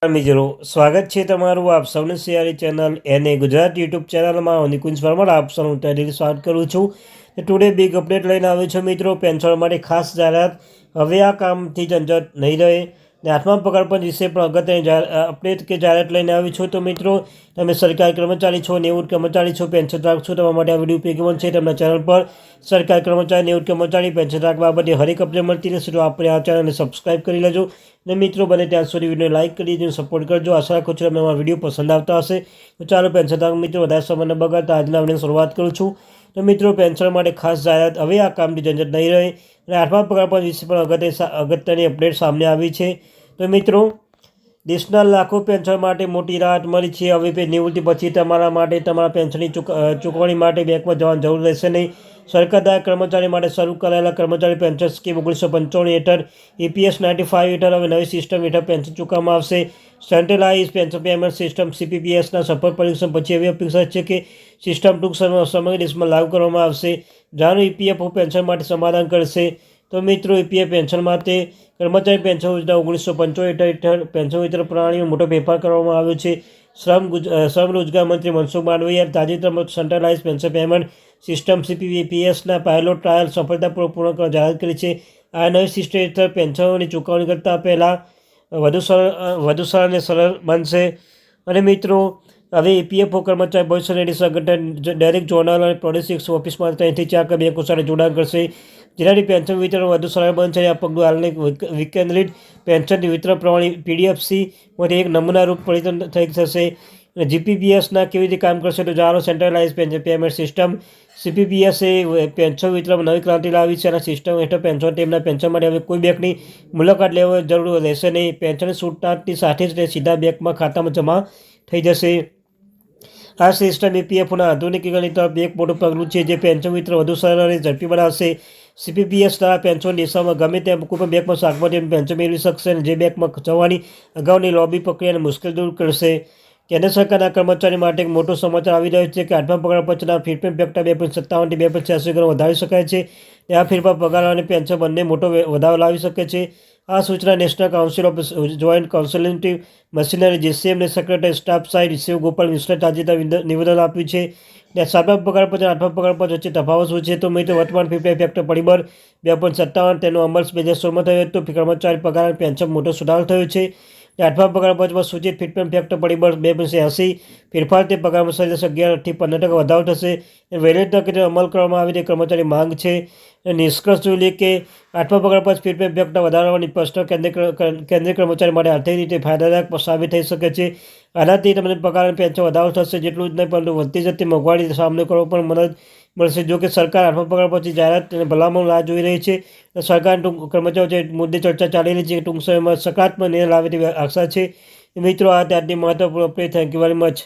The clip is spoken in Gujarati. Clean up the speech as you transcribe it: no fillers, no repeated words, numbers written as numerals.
મિત્રો સ્વાગત છે તમારું આપ સૌની સિયારી ચેનલ એને ગુજરાત યુટ્યુબ ચેનલમાં હું નિકુંજ પરમાર આપ સૌનું તહેથી સ્વાગત કરું છું. ટુડે બિગ અપડેટ લઈને આવ્યો છું મિત્રો. પેન્શન માટે ખાસ જાહેરાત. હવે આ કામથી ઝંઝટ નહીં રહે ને આઠમા પગાર પંચ વિશે પણ અગત્યની અપડેટ કે જાહેરાત લઈને આવી છું. તો મિત્રો તમે સરકારી કર્મચારી છો, નિવૃત્ત કર્મચારી છો, પેન્શન ધારક છો, તમારા માટે આ વિડીયો ઉપયોગી બનશે. તમારા ચેનલ પર સરકારી કર્મચારી, નિવૃત્ત કર્મચારી, પેન્શન ધારક બાબતે હરેક અપડેટ મળતી રહેશે. તો આપણે આ ચેનલને સબસ્ક્રાઈબ કરી લેજો ને મિત્રો બને ત્યાં સુધી વિડીયો લાઇક કરી દેજો, સપોર્ટ કરજો. આશા રાખું છું તમને અમારા વિડીયો પસંદ આવતા હશે. તો ચાલો પેન્શન ધારક મિત્રો વધારે સમય ન બગાડતા આજના વિડીયોની શરૂઆત કરું છું. તો મિત્રો પેન્શન માટે ખાસ જાહેરાત. હવે આ કામની ઝંઝટ નહીં રહે અને આઠમા પગાર પંચ વિશે પણ અગત્યની અપડેટ સામે આવી છે. તો મિત્રો દેશના લાખો પેન્શન માટે મોટી રાહત મળી છે. હવે નિવૃત્તિ પછી તમારા માટે તમારા પેન્શનની ચૂકવણી માટે બેંકમાં જવાની જરૂર રહેશે નહીં. સરકારના કર્મચારી માટે શરૂ કરાયેલા કર્મચારી પેન્શન સ્કીમ 1995 હેઠળ EPS 95 હેઠળ હવે નવી સિસ્ટમ હેઠળ પેન્શન ચૂકવવામાં આવશે. સેન્ટ્રલાઇઝ પેન્શન પેમેન્ટ સિસ્ટમ CPPSના સફળ પરીક્ષણ પછી એવી અપેક્ષા છે કે સિસ્ટમ ટૂંક સમગ્ર દેશમાં લાગુ કરવામાં આવશે. જાણો EPFO પેન્શન માટે સમાધાન કરશે. તો મિત્રો EPF પેન્શન માટે કર્મચારી પેન્શન યોજના 1995 હેઠળ પેન્શન વિતરણ પ્રણાલીમાં મોટો ફેરફાર કરવામાં આવ્યો છે. શ્રમ રોજગાર મંત્રી મનસુખ માંડવિયાએ તાજેતરમાં સેન્ટ્રલાઇઝ પેન્શન પેમેન્ટ સિસ્ટમ CPPSના પાયલોટ ટ્રાયલ સફળતાપૂર્વક પૂર્ણ કરવા જાહેરાત કરી છે. આ નવી સિસ્ટમ હેઠળ પેન્શનોની ચૂકવણી કરતાં પહેલાં વધુ સરળ અને સરળ બનશે. અને મિત્રો હવે EPFO કર્મચારી ભવિષ્ય નિધિ સંગઠન દરેક ઝોનલ અને પ્રોડ્યુસિંગ ઓફિસમાં 3 થી 4 બેંકો સાથે જોડાણ કરશે, જેનાથી પેન્શન વિતરણ વધુ સરળ બનશે. આ પગલું હાલની વિકેન્દ્રિત પેન્શન વિતરણ પ્રણાલી PDFCમાંથી એક નમૂનારૂપ પરિવર્તન થઈ થશે. GPPSના કેવી રીતે કામ કરશે તો જાણો. Centralise pension payment system CPPS એ પેન્શન વિતરણમાં નવી ક્રાંતિ લાવી છે. અને સિસ્ટમ હેઠળ પેન્શન તેમના પેન્શન માટે હવે કોઈ બેંકની મુલાકાત લેવાની જરૂર રહેશે નહીં. પેન્શન છૂટતાની સાથે જ તે સીધા બેંકમાં ખાતામાં જમા થઈ જશે. આ સિસ્ટમ EPFOના આધુનિકીકરણ તરફ એક મોટું પગલું છે, જે પેન્શન વિતરણ વધુ સરળ અને ઝડપી બનાવશે. CPPS દ્વારા પેન્શન દિશામાં ગમે ત્યાં કોઈ પણ બેંકમાં શાખામાંથી પેન્શન મેળવી શકશે અને જે બેંકમાં જવાની અગાઉની લોબી પ્રક્રિયાને મુશ્કેલ દૂર કરશે. કેન્દ્ર સરકારના કર્મચારી માટે એક મોટો સમાચાર આવી રહ્યો છે કે આઠમા પગાર પંચના ફેરફાર ફેક્ટર 2.57 થી 2.86 ગણો વધારી શકાય છે. આ ફેરફાર પગાર અને પેન્શન બંને મોટો વધારો લાવી શકે છે. આ સૂચના national council of joint consulting machinery JCMના secretary staff side Shiv Gopal મિશ્રે તાજેતરમાં નિવેદન આપ્યું છે. સાતમા પગાર પંચ અને આઠમા પગાર પંચ વચ્ચે તફાવત શું છે તો મિત્રો વર્તમાન ફેરફાર ફેક્ટર પરિબળ 2.57 તેનો અમલ 2016માં થયો હતો. કર્મચારી પગાર અને પેન્શન મોટો સુધારો થયો છે. આઠમા પગાર પંચમાં સૂચિત ફેરફાર ફેક્ટર પરિબળ 2.80 ફેરફાર તે પગારમાં સરેરાશ 11 થી 15% વધારો થશે. વહેલી તકે અમલ કરવામાં આવે તે કર્મચારી માંગ છે. નિષ્કર્ષ જોઈ લે કે આઠમા પગાર પંચ ફેરફાર ફેક્ટર વધારવાની પ્રશ્ન કેન્દ્રીય કર્મચારી માટે આર્થિક રીતે ફાયદાદાયક સાબિત થઈ શકે છે. આનાથી તમને પગાર અને પેન્શન વધારો થશે. જેટલું જ નહીં પરંતુ વધતી જતી મોંઘવારીનો સામનો કરવો પણ મદદ મળશે. જો કે સરકાર આઠમા પગાર પછી જાહેરાત અને ભલામણ રાહ જોઈ રહી છે. સરકાર કર્મચારીઓ મુદ્દે ચર્ચા ચાલી રહી છે. ટૂંક સમયમાં સકારાત્મક નિર્ણય લાવે તેવી આશા છે. મિત્રો આ ત્યારથી મહત્વપૂર્ણ update. Thank you very much.